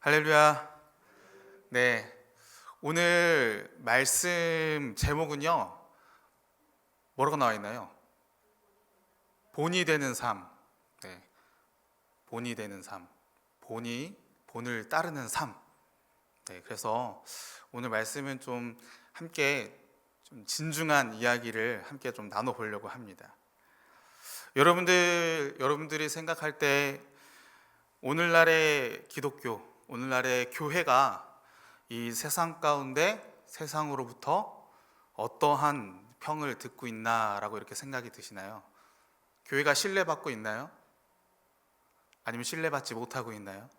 할렐루야. 네. 오늘 말씀 제목은요. 뭐라고 나와 있나요? 본이 되는 삶. 네. 본이 되는 삶. 본을 따르는 삶. 네. 그래서 오늘 말씀은 좀 함께 좀 진중한 이야기를 함께 좀 나눠 보려고 합니다. 여러분들이 생각할 때 오늘날의 기독교, 오늘날의 교회가 이 세상 가운데 세상으로부터 어떠한 평을 듣고 있나라고 이렇게 생각이 드시나요? 교회가 신뢰받고 있나요? 아니면 신뢰받지 못하고 있나요?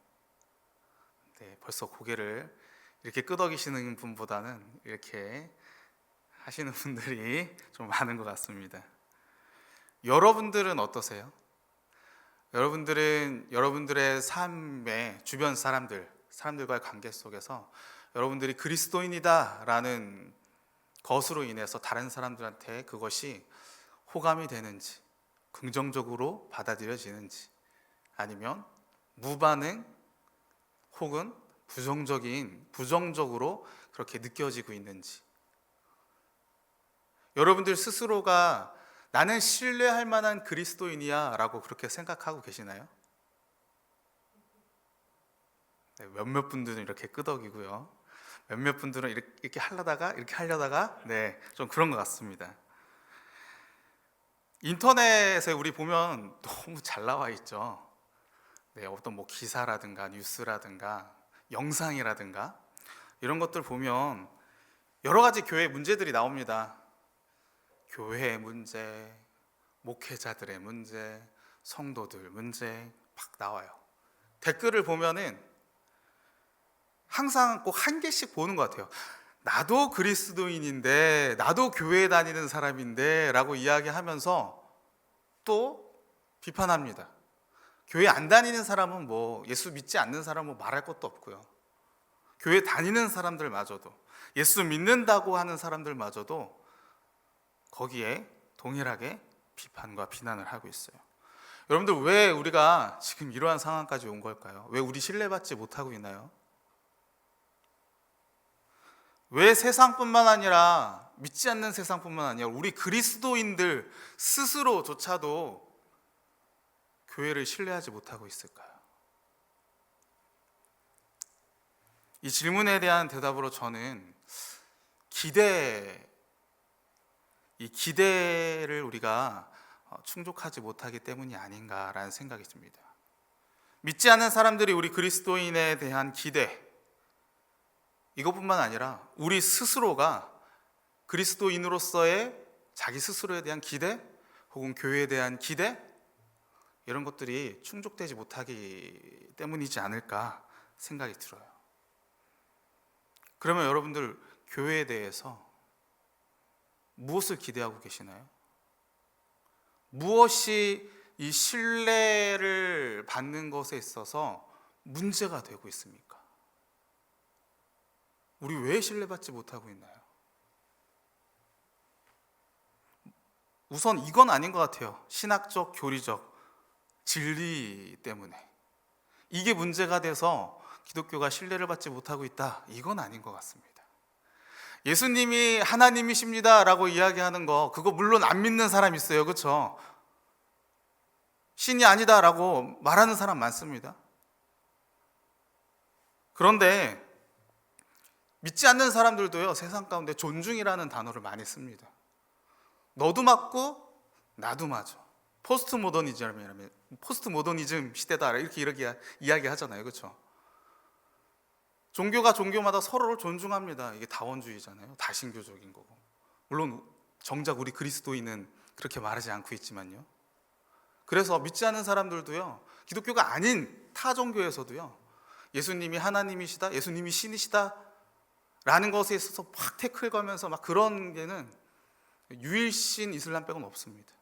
네, 벌써 고개를 이렇게 끄덕이시는 분보다는 이렇게 하시는 분들이 좀 많은 것 같습니다. 여러분들은 어떠세요? 여러분들은 여러분들의 삶의 주변 사람들과의 관계 속에서 여러분들이 그리스도인이다라는 것으로 인해서 다른 사람들한테 그것이 호감이 되는지, 긍정적으로 받아들여지는지, 아니면 무반응 혹은 부정적으로 그렇게 느껴지고 있는지, 여러분들 스스로가 나는 신뢰할 만한 그리스도인이야 라고 그렇게 생각하고 계시나요? 네, 몇몇 분들은 이렇게 끄덕이고요, 몇몇 분들은 이렇게 하려다가 네, 좀 그런 것 같습니다. 인터넷에 우리 보면 너무 잘 나와 있죠. 네, 어떤 뭐 기사라든가 뉴스라든가 영상이라든가 이런 것들 보면 여러 가지 교회 문제들이 나옵니다. 교회의 문제, 목회자들의 문제, 성도들 문제 막 나와요. 댓글을 보면은 항상 꼭 한 개씩 보는 것 같아요. 나도 그리스도인인데, 나도 교회 다니는 사람인데 라고 이야기하면서 또 비판합니다. 교회 안 다니는 사람은 뭐, 예수 믿지 않는 사람은 뭐 말할 것도 없고요, 교회 다니는 사람들마저도, 예수 믿는다고 하는 사람들마저도 거기에 동일하게 비판과 비난을 하고 있어요. 여러분들, 왜 우리가 지금 이러한 상황까지 온 걸까요? 왜 우리 신뢰받지 못하고 있나요? 왜 세상뿐만 아니라, 믿지 않는 세상뿐만 아니라 우리 그리스도인들 스스로조차도 교회를 신뢰하지 못하고 있을까요? 이 질문에 대한 대답으로 저는 이 기대를 우리가 충족하지 못하기 때문이 아닌가라는 생각이 듭니다. 믿지 않는 사람들이 우리 그리스도인에 대한 기대, 이것뿐만 아니라 우리 스스로가 그리스도인으로서의 자기 스스로에 대한 기대 혹은 교회에 대한 기대, 이런 것들이 충족되지 못하기 때문이지 않을까 생각이 들어요. 그러면 여러분들, 교회에 대해서 무엇을 기대하고 계시나요? 무엇이 이 신뢰를 받는 것에 있어서 문제가 되고 있습니까? 우리 왜 신뢰받지 못하고 있나요? 우선 이건 아닌 것 같아요. 신학적, 교리적 진리 때문에 이게 문제가 돼서 기독교가 신뢰를 받지 못하고 있다, 이건 아닌 것 같습니다. 예수님이 하나님이십니다 라고 이야기하는 거, 그거 물론 안 믿는 사람 있어요, 그렇죠? 신이 아니다 라고 말하는 사람 많습니다. 그런데 믿지 않는 사람들도요, 세상 가운데 존중이라는 단어를 많이 씁니다. 너도 맞고 나도 맞아. 포스트 모더니즘 시대다, 이렇게 이야기하잖아요, 그렇죠? 종교가 종교마다 서로를 존중합니다. 이게 다원주의잖아요. 다신교적인 거고. 물론 정작 우리 그리스도인은 그렇게 말하지 않고 있지만요. 그래서 믿지 않는 사람들도요, 기독교가 아닌 타 종교에서도요, 예수님이 하나님이시다, 예수님이 신이시다 라는 것에 있어서 막 태클 거면서 막 그런 게는 유일신 이슬람 빼고는 없습니다,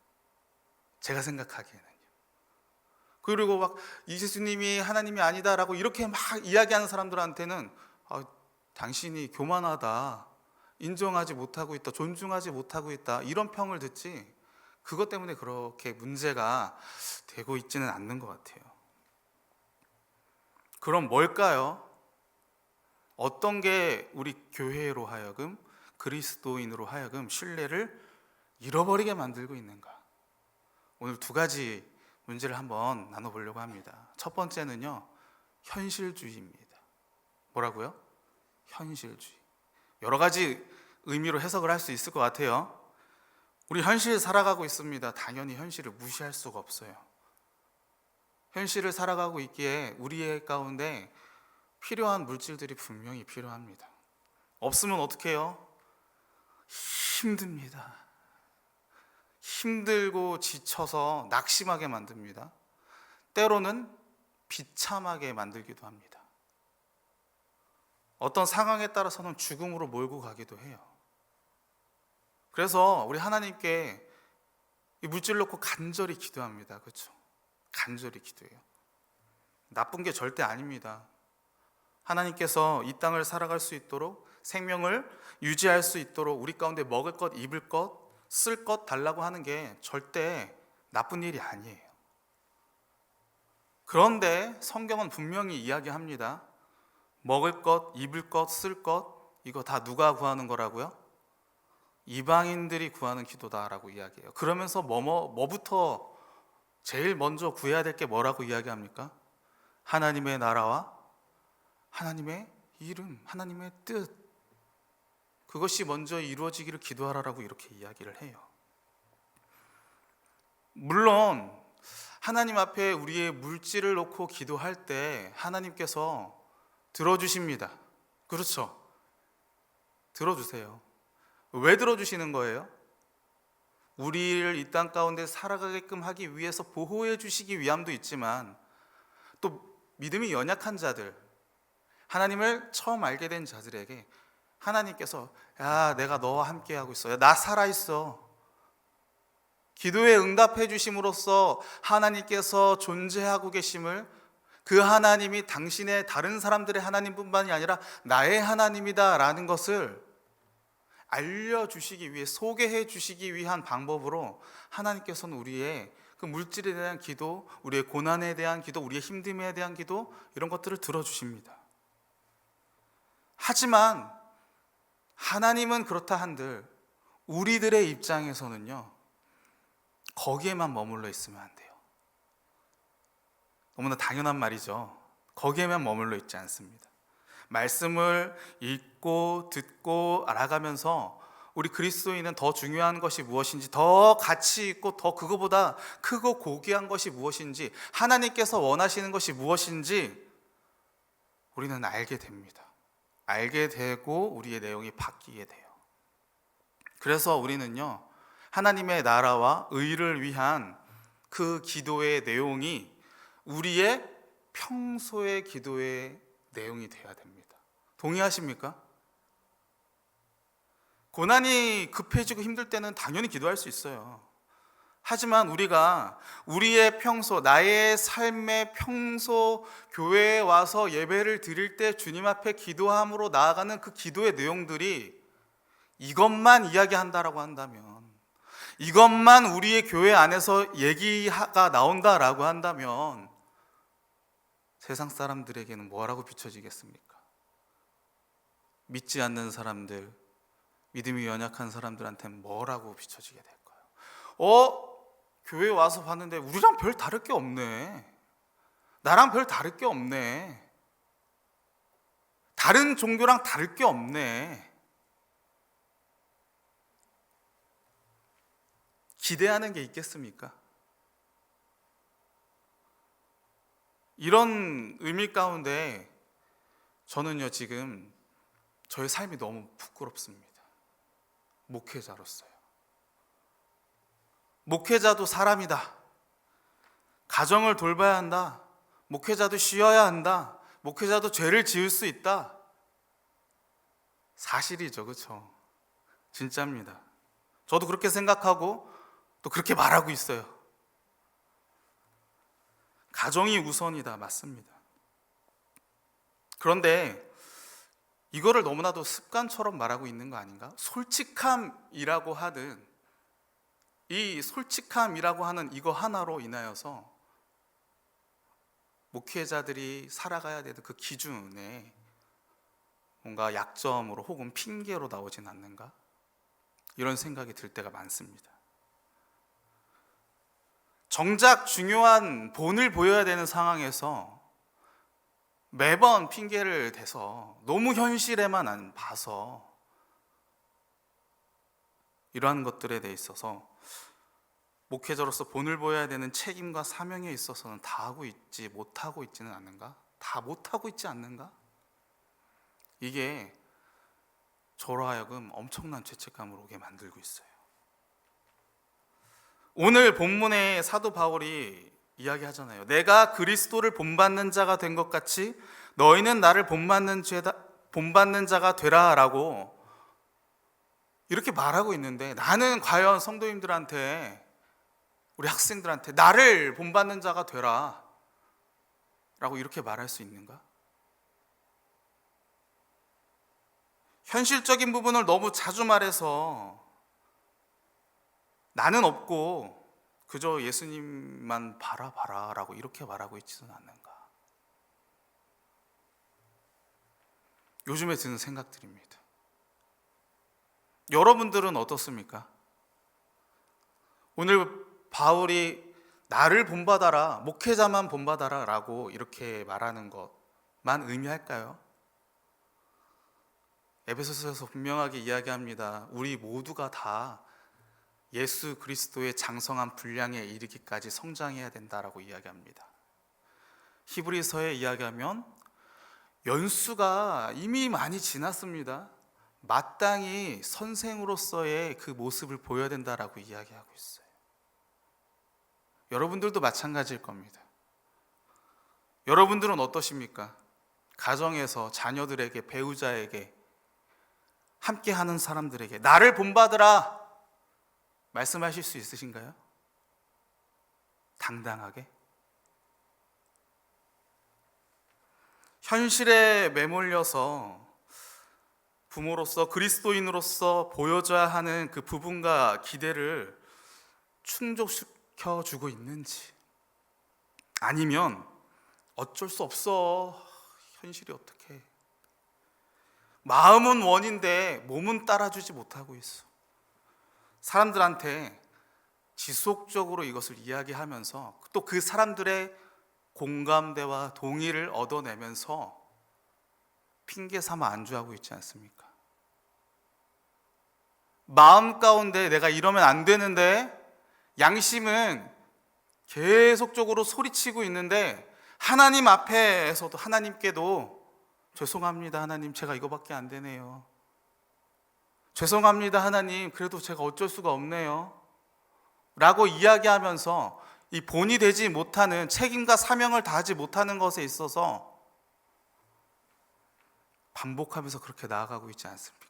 제가 생각하기에는요. 그리고 막 예수님이 하나님이 아니다라고 이렇게 막 이야기하는 사람들한테는 당신이 교만하다, 인정하지 못하고 있다, 존중하지 못하고 있다, 이런 평을 듣지, 그것 때문에 그렇게 문제가 되고 있지는 않는 것 같아요. 그럼 뭘까요? 어떤 게 우리 교회로 하여금, 그리스도인으로 하여금 신뢰를 잃어버리게 만들고 있는가? 오늘 두 가지 문제를 한번 나눠보려고 합니다. 첫 번째는요, 현실주의입니다. 뭐라고요? 현실주의. 여러 가지 의미로 해석을 할 수 있을 것 같아요. 우리 현실 살아가고 있습니다. 당연히 현실을 무시할 수가 없어요. 현실을 살아가고 있기에 우리의 가운데 필요한 물질들이 분명히 필요합니다. 없으면 어떻게 해요? 힘듭니다. 힘들고 지쳐서 낙심하게 만듭니다. 때로는 비참하게 만들기도 합니다. 어떤 상황에 따라서는 죽음으로 몰고 가기도 해요. 그래서 우리 하나님께 이 물질 놓고 간절히 기도합니다. 그렇죠? 간절히 기도해요. 나쁜 게 절대 아닙니다. 하나님께서 이 땅을 살아갈 수 있도록, 생명을 유지할 수 있도록 우리 가운데 먹을 것, 입을 것, 쓸 것 달라고 하는 게 절대 나쁜 일이 아니에요. 그런데 성경은 분명히 이야기합니다. 먹을 것, 입을 것, 쓸 것, 이거 다 누가 구하는 거라고요? 이방인들이 구하는 기도다라고 이야기해요. 그러면서 뭐부터 제일 먼저 구해야 될 게 뭐라고 이야기합니까? 하나님의 나라와 하나님의 이름, 하나님의 뜻, 그것이 먼저 이루어지기를 기도하라라고 이렇게 이야기를 해요. 물론 하나님 앞에 우리의 물질을 놓고 기도할 때 하나님께서 들어주십니다. 그렇죠? 들어주세요. 왜 들어주시는 거예요? 우리를 이 땅 가운데 살아가게끔 하기 위해서 보호해 주시기 위함도 있지만, 또 믿음이 연약한 자들, 하나님을 처음 알게 된 자들에게 하나님께서 야, 내가 너와 함께 하고 있어. 야, 나 살아있어. 기도에 응답해 주심으로써 하나님께서 존재하고 계심을, 그 하나님이 당신의 다른 사람들의 하나님뿐만이 아니라 나의 하나님이다 라는 것을 알려주시기 위해, 소개해 주시기 위한 방법으로 하나님께서는 우리의 그 물질에 대한 기도, 우리의 고난에 대한 기도, 우리의 힘듦에 대한 기도, 이런 것들을 들어주십니다. 하지만 하나님은 그렇다 한들 우리들의 입장에서는요, 거기에만 머물러 있으면 안 돼요. 너무나 당연한 말이죠. 거기에만 머물러 있지 않습니다. 말씀을 읽고 듣고 알아가면서 우리 그리스도인은 더 중요한 것이 무엇인지, 더 가치 있고 더 그거보다 크고 고귀한 것이 무엇인지, 하나님께서 원하시는 것이 무엇인지 우리는 알게 됩니다. 알게 되고 우리의 내용이 바뀌게 돼요. 그래서 우리는요, 하나님의 나라와 의를 위한 그 기도의 내용이 우리의 평소의 기도의 내용이 되어야 됩니다. 동의하십니까? 고난이 급해지고 힘들 때는 당연히 기도할 수 있어요. 하지만 우리가 우리의 평소, 나의 삶의 평소, 교회에 와서 예배를 드릴 때 주님 앞에 기도함으로 나아가는 그 기도의 내용들이 이것만 이야기한다라고 한다면, 이것만 우리의 교회 안에서 얘기가 나온다라고 한다면 세상 사람들에게는 뭐라고 비춰지겠습니까? 믿지 않는 사람들, 믿음이 연약한 사람들한테는 뭐라고 비춰지게 될까요? 교회 와서 봤는데 우리랑 별 다를 게 없네. 나랑 별 다를 게 없네. 다른 종교랑 다를 게 없네. 기대하는 게 있겠습니까? 이런 의미 가운데 저는요, 지금 저의 삶이 너무 부끄럽습니다. 목회자로서요. 목회자도 사람이다. 가정을 돌봐야 한다. 목회자도 쉬어야 한다. 목회자도 죄를 지을 수 있다. 사실이죠, 그렇죠? 진짜입니다. 저도 그렇게 생각하고 또 그렇게 말하고 있어요. 가정이 우선이다, 맞습니다. 그런데 이거를 너무나도 습관처럼 말하고 있는 거 아닌가? 솔직함이라고 하는, 이 솔직함이라고 하는 이거 하나로 인하여서 목회자들이 살아가야 되는 그 기준에 뭔가 약점으로 혹은 핑계로 나오진 않는가? 이런 생각이 들 때가 많습니다. 정작 중요한 본을 보여야 되는 상황에서 매번 핑계를 대서 너무 현실에만 안 봐서 이러한 것들에 대해 있어서 목회자로서 본을 보여야 되는 책임과 사명에 있어서는 다 하고 있지 못하고 있지는 않는가? 다 못하고 있지 않는가? 이게 저로 하여금 엄청난 죄책감을 오게 만들고 있어요. 오늘 본문에 사도 바울이 이야기하잖아요. 내가 그리스도를 본받는 자가 된 것 같이 너희는 나를 본받는 자가 되라라고 이렇게 말하고 있는데, 나는 과연 성도님들한테, 우리 학생들한테 나를 본받는 자가 되라 라고 이렇게 말할 수 있는가? 현실적인 부분을 너무 자주 말해서 나는 없고 그저 예수님만 바라봐라 라고 이렇게 말하고 있지는 않는가? 요즘에 드는 생각들입니다. 여러분들은 어떻습니까? 오늘 바울이 나를 본받아라, 목회자만 본받아라 라고 이렇게 말하는 것만 의미할까요? 에베소서에서 분명하게 이야기합니다. 우리 모두가 다 예수 그리스도의 장성한 분량에 이르기까지 성장해야 된다라고 이야기합니다. 히브리서에 이야기하면 연수가 이미 많이 지났습니다. 마땅히 선생으로서의 그 모습을 보여야 된다라고 이야기하고 있어요. 여러분들도 마찬가지일 겁니다. 여러분들은 어떠십니까? 가정에서 자녀들에게, 배우자에게, 함께하는 사람들에게 나를 본받으라 말씀하실 수 있으신가요? 당당하게? 현실에 매몰려서 부모로서, 그리스도인으로서 보여줘야 하는 그 부분과 기대를 충족시켜주고 있는지, 아니면 어쩔 수 없어, 현실이 어떡해, 마음은 원인데 몸은 따라주지 못하고 있어, 사람들한테 지속적으로 이것을 이야기하면서 또 그 사람들의 공감대와 동의를 얻어내면서 핑계 삼아 안주하고 있지 않습니까? 마음 가운데 내가 이러면 안 되는데, 양심은 계속적으로 소리치고 있는데 하나님 앞에서도, 하나님께도 죄송합니다 하나님, 제가 이거밖에 안 되네요, 죄송합니다 하나님, 그래도 제가 어쩔 수가 없네요 라고 이야기하면서 이 본이 되지 못하는, 책임과 사명을 다하지 못하는 것에 있어서 반복하면서 그렇게 나아가고 있지 않습니까?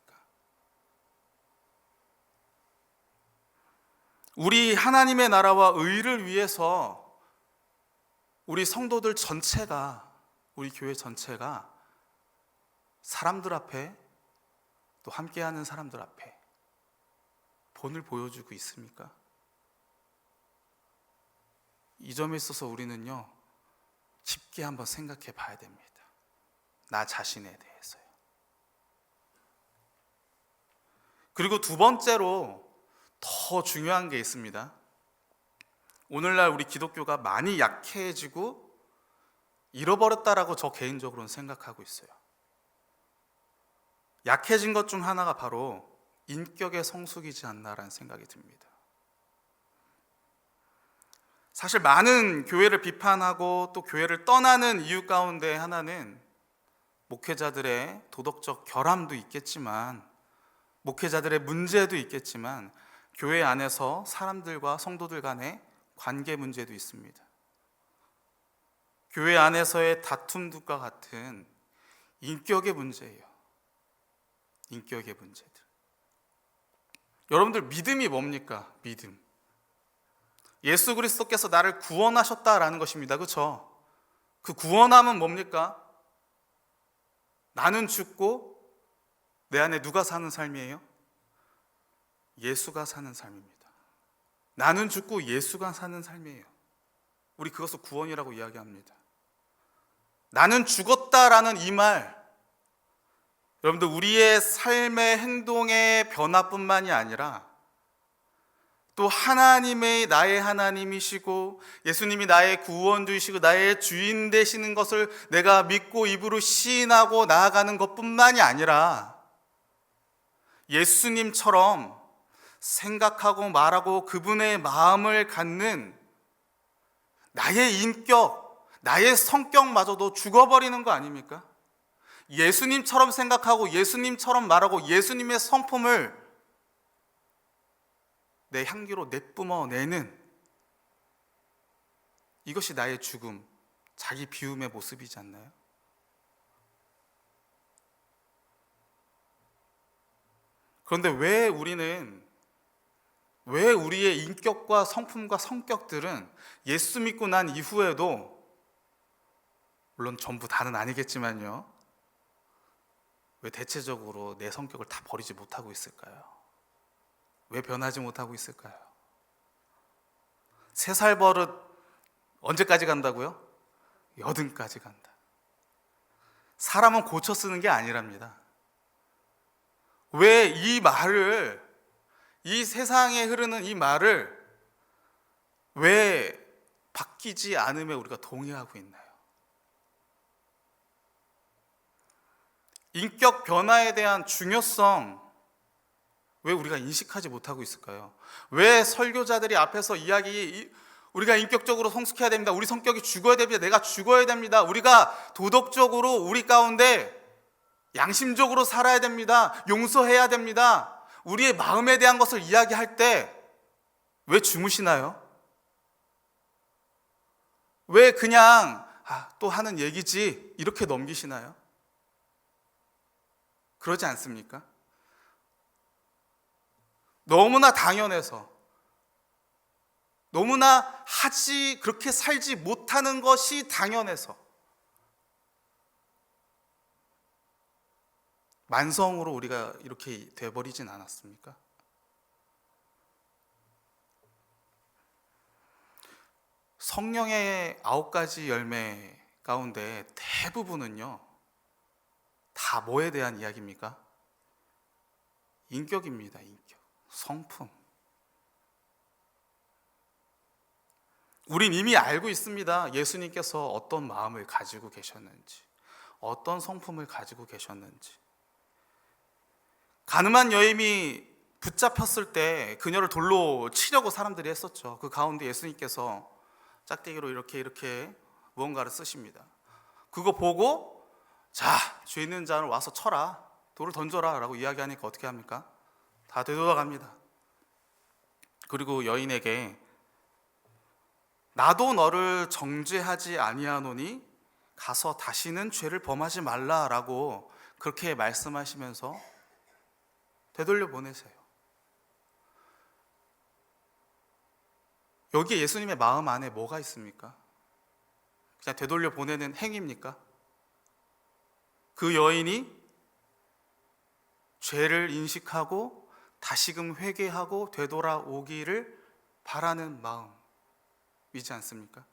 우리 하나님의 나라와 의를 위해서 우리 성도들 전체가, 우리 교회 전체가 사람들 앞에, 또 함께하는 사람들 앞에 본을 보여주고 있습니까? 이 점에 있어서 우리는요, 깊게 한번 생각해 봐야 됩니다. 나 자신에 대해서요. 그리고 두 번째로 더 중요한 게 있습니다. 오늘날 우리 기독교가 많이 약해지고 잃어버렸다라고 저 개인적으로는 생각하고 있어요. 약해진 것 중 하나가 바로 인격의 성숙이지 않나라는 생각이 듭니다. 사실 많은 교회를 비판하고 또 교회를 떠나는 이유 가운데 하나는 목회자들의 도덕적 결함도 있겠지만, 목회자들의 문제도 있겠지만, 교회 안에서 사람들과 성도들 간의 관계 문제도 있습니다. 교회 안에서의 다툼과 같은 인격의 문제예요. 인격의 문제들. 여러분들, 믿음이 뭡니까? 믿음. 예수 그리스도께서 나를 구원하셨다라는 것입니다. 그렇죠? 그 구원함은 뭡니까? 나는 죽고 내 안에 누가 사는 삶이에요? 예수가 사는 삶입니다. 나는 죽고 예수가 사는 삶이에요. 우리 그것을 구원이라고 이야기합니다. 나는 죽었다라는 이 말, 여러분들, 우리의 삶의 행동의 변화뿐만이 아니라 또 하나님의 나의 하나님이시고 예수님이 나의 구원주이시고 나의 주인 되시는 것을 내가 믿고 입으로 시인하고 나아가는 것뿐만이 아니라 예수님처럼 생각하고 말하고 그분의 마음을 갖는 나의 인격, 나의 성격마저도 죽어버리는 거 아닙니까? 예수님처럼 생각하고 예수님처럼 말하고 예수님의 성품을 내 향기로 내뿜어내는, 이것이 나의 죽음, 자기 비움의 모습이지 않나요? 그런데 왜 우리의 인격과 성품과 성격들은 예수 믿고 난 이후에도, 물론 전부 다는 아니겠지만요, 왜 대체적으로 내 성격을 다 버리지 못하고 있을까요? 왜 변하지 못하고 있을까요? 3살 버릇 언제까지 간다고요? 80까지 간다. 사람은 고쳐 쓰는 게 아니랍니다. 왜 이 세상에 흐르는 이 말을 왜 바뀌지 않음에 우리가 동의하고 있나요? 인격 변화에 대한 중요성, 왜 우리가 인식하지 못하고 있을까요? 왜 설교자들이 앞에서 우리가 인격적으로 성숙해야 됩니다. 우리 성격이 죽어야 됩니다. 내가 죽어야 됩니다. 우리가 도덕적으로 우리 가운데 양심적으로 살아야 됩니다. 용서해야 됩니다. 우리의 마음에 대한 것을 이야기할 때 왜 주무시나요? 왜 그냥 또 하는 얘기지 이렇게 넘기시나요? 그러지 않습니까? 너무나 당연해서, 너무나 그렇게 살지 못하는 것이 당연해서 만성으로 우리가 이렇게 돼버리진 않았습니까? 성령의 9가지 열매 가운데 대부분은요, 다 뭐에 대한 이야기입니까? 인격입니다. 인격, 성품. 우린 이미 알고 있습니다. 예수님께서 어떤 마음을 가지고 계셨는지, 어떤 성품을 가지고 계셨는지. 가늠한 여인이 붙잡혔을 때 그녀를 돌로 치려고 사람들이 했었죠. 그 가운데 예수님께서 짝대기로 이렇게 무언가를 쓰십니다. 그거 보고 자, 죄 있는 자를 와서 쳐라, 돌을 던져라 라고 이야기하니까 어떻게 합니까? 다 되돌아갑니다. 그리고 여인에게 나도 너를 정죄하지 아니하노니 가서 다시는 죄를 범하지 말라라고 그렇게 말씀하시면서 되돌려 보내세요. 여기에 예수님의 마음 안에 뭐가 있습니까? 그냥 되돌려 보내는 행위입니까? 그 여인이 죄를 인식하고 다시금 회개하고 되돌아오기를 바라는 마음이지 않습니까?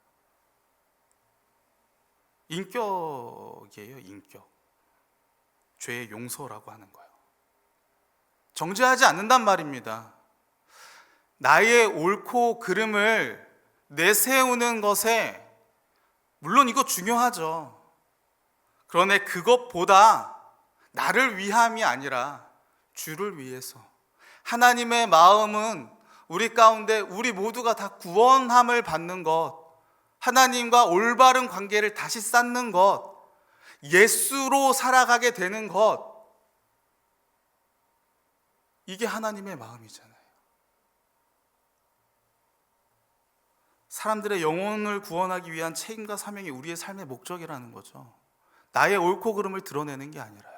인격이에요, 인격. 죄의 용서라고 하는 거예요. 정죄하지 않는단 말입니다. 나의 옳고 그름을 내세우는 것에, 물론 이거 중요하죠. 그런데 그것보다 나를 위함이 아니라 주를 위해서, 하나님의 마음은 우리 가운데 우리 모두가 다 구원함을 받는 것, 하나님과 올바른 관계를 다시 쌓는 것, 예수로 살아가게 되는 것, 이게 하나님의 마음이잖아요. 사람들의 영혼을 구원하기 위한 책임과 사명이 우리의 삶의 목적이라는 거죠. 나의 옳고 그름을 드러내는 게 아니라요.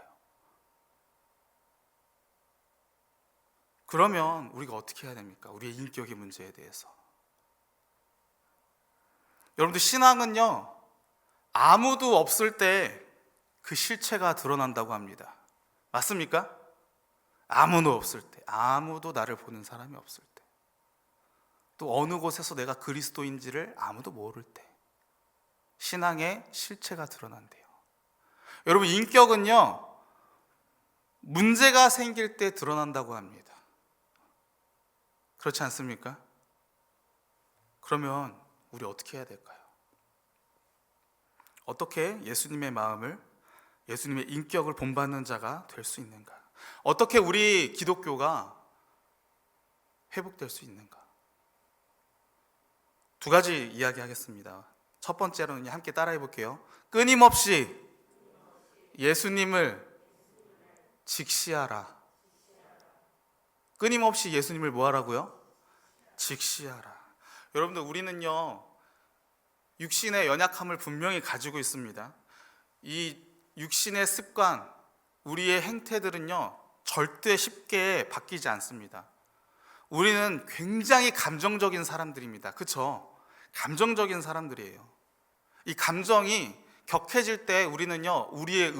그러면 우리가 어떻게 해야 됩니까? 우리의 인격의 문제에 대해서. 여러분들, 신앙은요, 아무도 없을 때 그 실체가 드러난다고 합니다. 맞습니까? 아무도 없을 때, 아무도 나를 보는 사람이 없을 때, 또 어느 곳에서 내가 그리스도인지를 아무도 모를 때 신앙의 실체가 드러난대요. 여러분, 인격은요, 문제가 생길 때 드러난다고 합니다. 그렇지 않습니까? 그러면 우리 어떻게 해야 될까요? 어떻게 예수님의 마음을, 예수님의 인격을 본받는 자가 될 수 있는가? 어떻게 우리 기독교가 회복될 수 있는가? 두 가지 이야기하겠습니다. 첫 번째로는 함께 따라해 볼게요. 끊임없이 예수님을 직시하라. 끊임없이 예수님을 뭐 하라고요? 직시하라. 여러분들, 우리는요, 육신의 연약함을 분명히 가지고 있습니다. 이 육신의 습관, 우리의 행태들은요, 절대 쉽게 바뀌지 않습니다. 우리는 굉장히 감정적인 사람들입니다. 그렇죠? 감정적인 사람들이에요. 이 감정이 격해질 때 우리는요, 우리의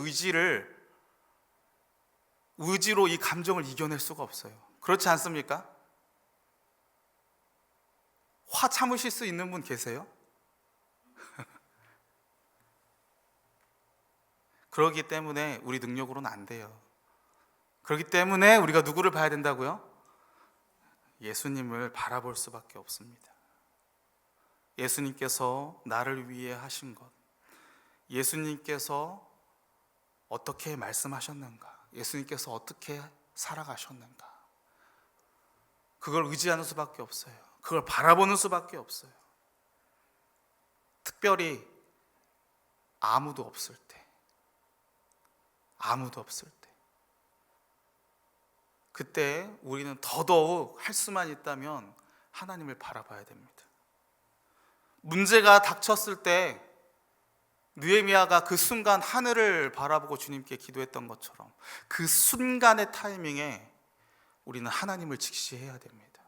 의지로 이 감정을 이겨낼 수가 없어요. 그렇지 않습니까? 화 참으실 수 있는 분 계세요? 그러기 때문에 우리 능력으로는 안 돼요. 그렇기 때문에 우리가 누구를 봐야 된다고요? 예수님을 바라볼 수밖에 없습니다. 예수님께서 나를 위해 하신 것, 예수님께서 어떻게 말씀하셨는가, 예수님께서 어떻게 살아가셨는가, 그걸 의지하는 수밖에 없어요. 그걸 바라보는 수밖에 없어요. 특별히 아무도 없을 때, 그때 우리는 더더욱 할 수만 있다면 하나님을 바라봐야 됩니다. 문제가 닥쳤을 때 느헤미야가 그 순간 하늘을 바라보고 주님께 기도했던 것처럼 그 순간의 타이밍에 우리는 하나님을 직시해야 됩니다.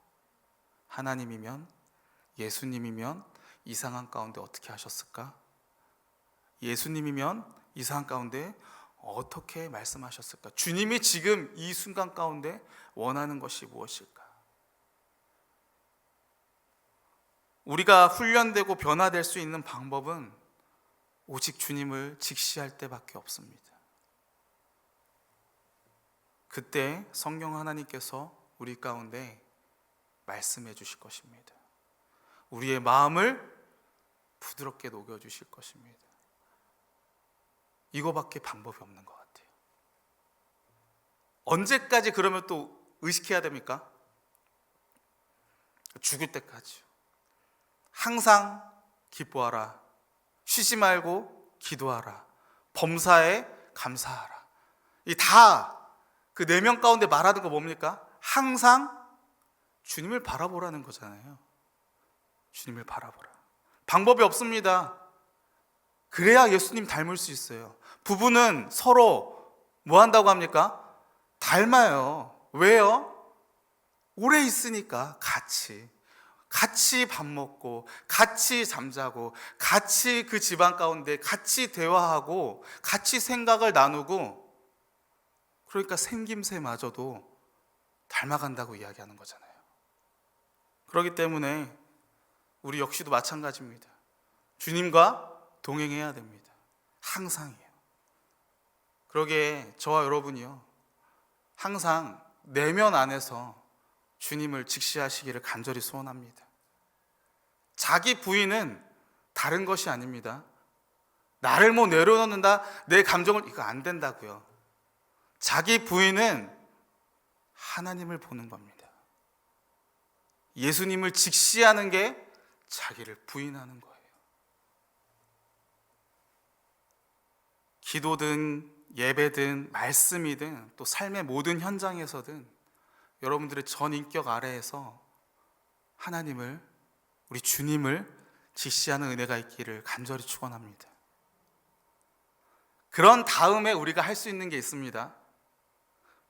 하나님이면, 예수님이면 이 상황 가운데 어떻게 하셨을까? 예수님이면 이 상황 가운데 어떻게 말씀하셨을까? 주님이 지금 이 순간 가운데 원하는 것이 무엇일까? 우리가 훈련되고 변화될 수 있는 방법은 오직 주님을 직시할 때밖에 없습니다. 그때 성령 하나님께서 우리 가운데 말씀해 주실 것입니다. 우리의 마음을 부드럽게 녹여주실 것입니다. 이거밖에 방법이 없는 것 같아요. 언제까지 그러면 또 의식해야 됩니까? 죽을 때까지요. 항상 기뻐하라. 쉬지 말고 기도하라. 범사에 감사하라. 이 다 그 네 명 가운데 말하는 거 뭡니까? 항상 주님을 바라보라는 거잖아요. 주님을 바라보라. 방법이 없습니다. 그래야 예수님 닮을 수 있어요. 부부는 서로 뭐 한다고 합니까? 닮아요. 왜요? 오래 있으니까 같이 밥 먹고 같이 잠자고 같이 그 집안 가운데 같이 대화하고 같이 생각을 나누고, 그러니까 생김새마저도 닮아간다고 이야기하는 거잖아요. 그렇기 때문에 우리 역시도 마찬가지입니다. 주님과 동행해야 됩니다. 항상이요. 그러기에 저와 여러분이요, 항상 내면 안에서 주님을 직시하시기를 간절히 소원합니다. 자기 부인은 다른 것이 아닙니다. 나를 뭐 내려놓는다, 내 감정을, 이거 안 된다고요. 자기 부인은 하나님을 보는 겁니다. 예수님을 직시하는 게 자기를 부인하는 거예요. 기도든 예배든 말씀이든 또 삶의 모든 현장에서든 여러분들의 전인격 아래에서 하나님을, 우리 주님을 직시하는 은혜가 있기를 간절히 축원합니다. 그런 다음에 우리가 할 수 있는 게 있습니다.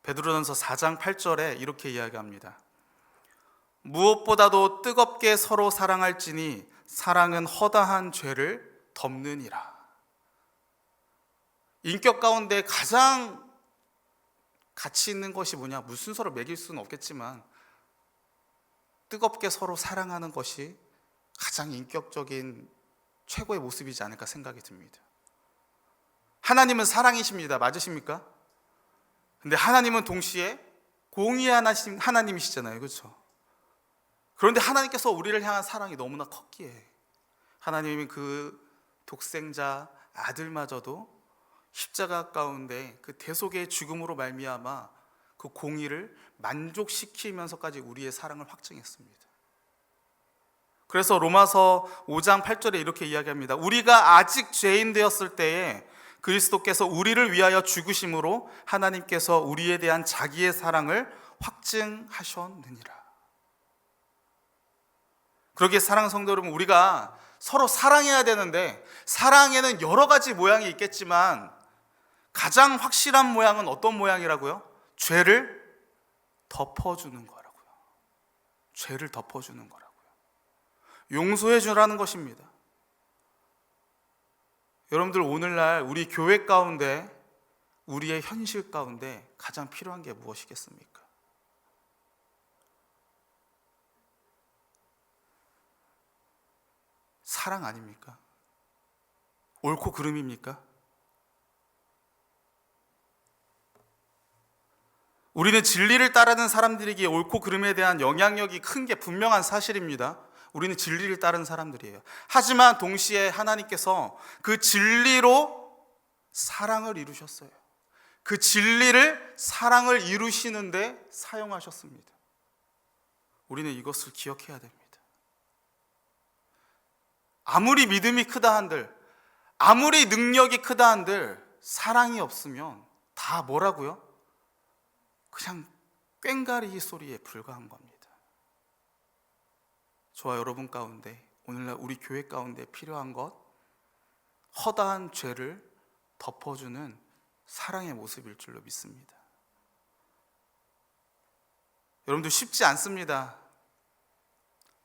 베드로전서 4장 8절에 이렇게 이야기합니다. 무엇보다도 뜨겁게 서로 사랑할지니 사랑은 허다한 죄를 덮느니라. 인격 가운데 가장 가치 있는 것이 뭐냐? 무슨 서로 매길 수는 없겠지만 뜨겁게 서로 사랑하는 것이 가장 인격적인 최고의 모습이지 않을까 생각이 듭니다. 하나님은 사랑이십니다. 맞으십니까? 근데 하나님은 동시에 공의하신 하나님이시잖아요. 그렇죠? 그런데 하나님께서 우리를 향한 사랑이 너무나 컸기에 하나님이 그 독생자 아들마저도 십자가 가운데 그 대속의 죽음으로 말미암아 그 공의를 만족시키면서까지 우리의 사랑을 확증했습니다. 그래서 로마서 5장 8절에 이렇게 이야기합니다. 우리가 아직 죄인 되었을 때에 그리스도께서 우리를 위하여 죽으심으로 하나님께서 우리에 대한 자기의 사랑을 확증하셨느니라. 그러기에 사랑하는 성도 여러분, 우리가 서로 사랑해야 되는데 사랑에는 여러 가지 모양이 있겠지만 가장 확실한 모양은 어떤 모양이라고요? 죄를 덮어주는 거라고요. 죄를 덮어주는 거라고요. 용서해 주라는 것입니다. 여러분들, 오늘날 우리 교회 가운데, 우리의 현실 가운데 가장 필요한 게 무엇이겠습니까? 사랑 아닙니까? 옳고 그름입니까? 우리는 진리를 따르는 사람들에게 옳고 그름에 대한 영향력이 큰 게 분명한 사실입니다. 우리는 진리를 따르는 사람들이에요. 하지만 동시에 하나님께서 그 진리로 사랑을 이루셨어요. 그 진리를 사랑을 이루시는데 사용하셨습니다. 우리는 이것을 기억해야 됩니다. 아무리 믿음이 크다 한들, 아무리 능력이 크다 한들 사랑이 없으면 다 뭐라고요? 그냥 꽹가리 소리에 불과한 겁니다. 저와 여러분 가운데, 오늘날 우리 교회 가운데 필요한 것, 허다한 죄를 덮어주는 사랑의 모습일 줄로 믿습니다. 여러분들, 쉽지 않습니다.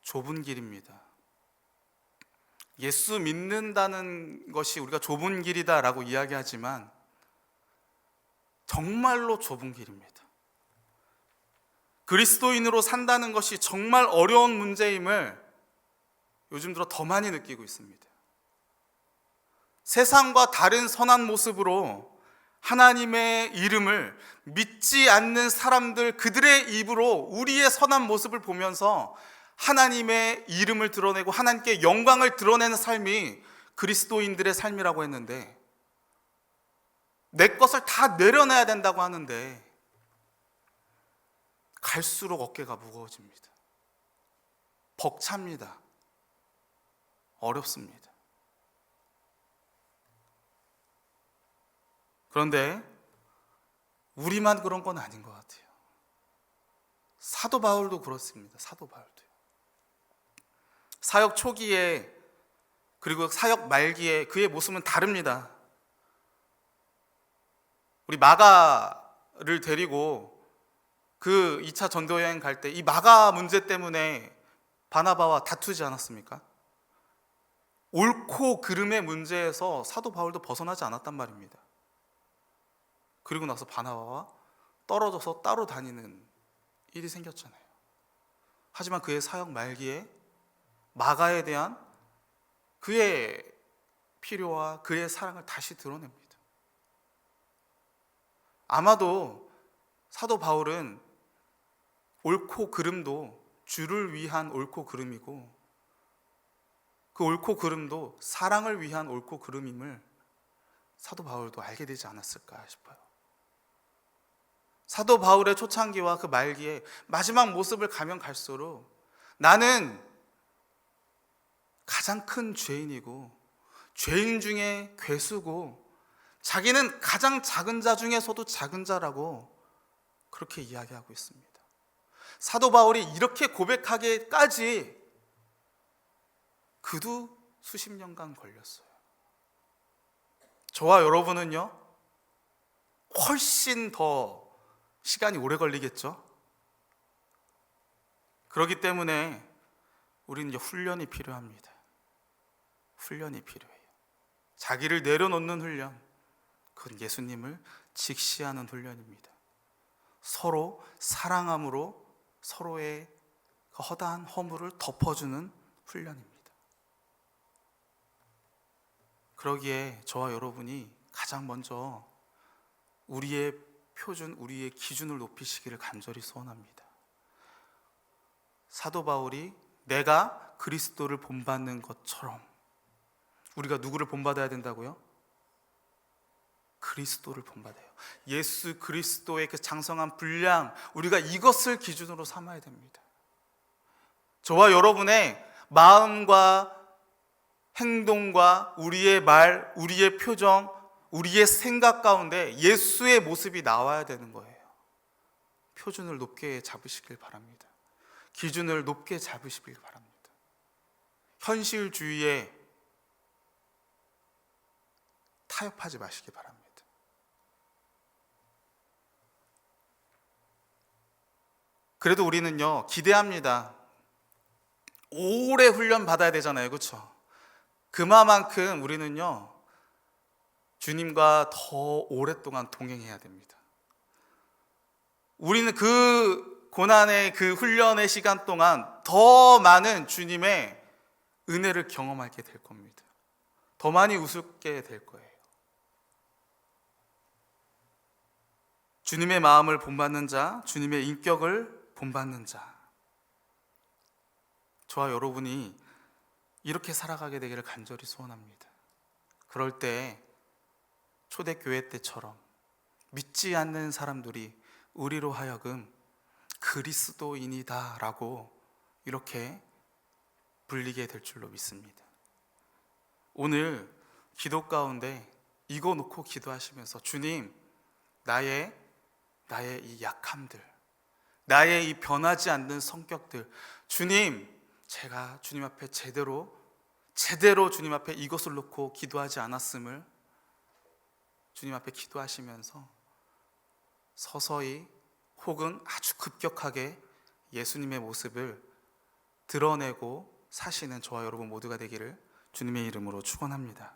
좁은 길입니다. 예수 믿는다는 것이 우리가 좁은 길이다라고 이야기하지만 정말로 좁은 길입니다. 그리스도인으로 산다는 것이 정말 어려운 문제임을 요즘 들어 더 많이 느끼고 있습니다. 세상과 다른 선한 모습으로 하나님의 이름을 믿지 않는 사람들, 그들의 입으로 우리의 선한 모습을 보면서 하나님의 이름을 드러내고 하나님께 영광을 드러내는 삶이 그리스도인들의 삶이라고 했는데, 내 것을 다 내려놔야 된다고 하는데 갈수록 어깨가 무거워집니다. 벅찹니다. 어렵습니다. 그런데 우리만 그런 건 아닌 것 같아요. 사도 바울도 그렇습니다. 사도 바울도요. 사역 초기에 그리고 사역 말기에 그의 모습은 다릅니다. 우리 마가를 데리고 그 2차 전도여행 갈 때 이 마가 문제 때문에 바나바와 다투지 않았습니까? 옳고 그름의 문제에서 사도 바울도 벗어나지 않았단 말입니다. 그리고 나서 바나바와 떨어져서 따로 다니는 일이 생겼잖아요. 하지만 그의 사역 말기에 마가에 대한 그의 필요와 그의 사랑을 다시 드러냅니다. 아마도 사도 바울은 옳고 그름도 주를 위한 옳고 그름이고, 그 옳고 그름도 사랑을 위한 옳고 그름임을 사도 바울도 알게 되지 않았을까 싶어요. 사도 바울의 초창기와 그 말기에 마지막 모습을 가면 갈수록 나는 가장 큰 죄인이고 죄인 중에 괴수고 자기는 가장 작은 자 중에서도 작은 자라고 그렇게 이야기하고 있습니다. 사도 바울이 이렇게 고백하기까지 그도 수십 년간 걸렸어요. 저와 여러분은요, 훨씬 더 시간이 오래 걸리겠죠? 그렇기 때문에 우리는 이제 훈련이 필요합니다. 훈련이 필요해요. 자기를 내려놓는 훈련, 그건 예수님을 직시하는 훈련입니다. 서로 사랑함으로 서로의 허다한 허물을 덮어주는 훈련입니다. 그러기에 저와 여러분이 가장 먼저 우리의 표준, 우리의 기준을 높이시기를 간절히 소원합니다. 사도 바울이 내가 그리스도를 본받는 것처럼, 우리가 누구를 본받아야 된다고요? 그리스도를 본받아요. 예수 그리스도의 그 장성한 분량, 우리가 이것을 기준으로 삼아야 됩니다. 저와 여러분의 마음과 행동과 우리의 말, 우리의 표정, 우리의 생각 가운데 예수의 모습이 나와야 되는 거예요. 표준을 높게 잡으시길 바랍니다. 기준을 높게 잡으시길 바랍니다. 현실주의에 타협하지 마시기 바랍니다. 그래도 우리는요, 기대합니다. 오래 훈련 받아야 되잖아요, 그렇죠? 그만큼 우리는요, 주님과 더 오랫동안 동행해야 됩니다. 우리는 그 고난의 그 훈련의 시간 동안 더 많은 주님의 은혜를 경험하게 될 겁니다. 더 많이 우습게 될 거예요. 주님의 마음을 본받는 자, 주님의 인격을 본받는 자, 저와 여러분이 이렇게 살아가게 되기를 간절히 소원합니다. 그럴 때 초대교회 때처럼 믿지 않는 사람들이 우리로 하여금 그리스도인이다 라고 이렇게 불리게 될 줄로 믿습니다. 오늘 기도 가운데 이거 놓고 기도하시면서 주님, 나의 이 약함들, 나의 이 변하지 않는 성격들, 주님, 제가 주님 앞에 제대로 주님 앞에 이것을 놓고 기도하지 않았음을 주님 앞에 기도하시면서 서서히 혹은 아주 급격하게 예수님의 모습을 드러내고 사시는 저와 여러분 모두가 되기를 주님의 이름으로 축원합니다.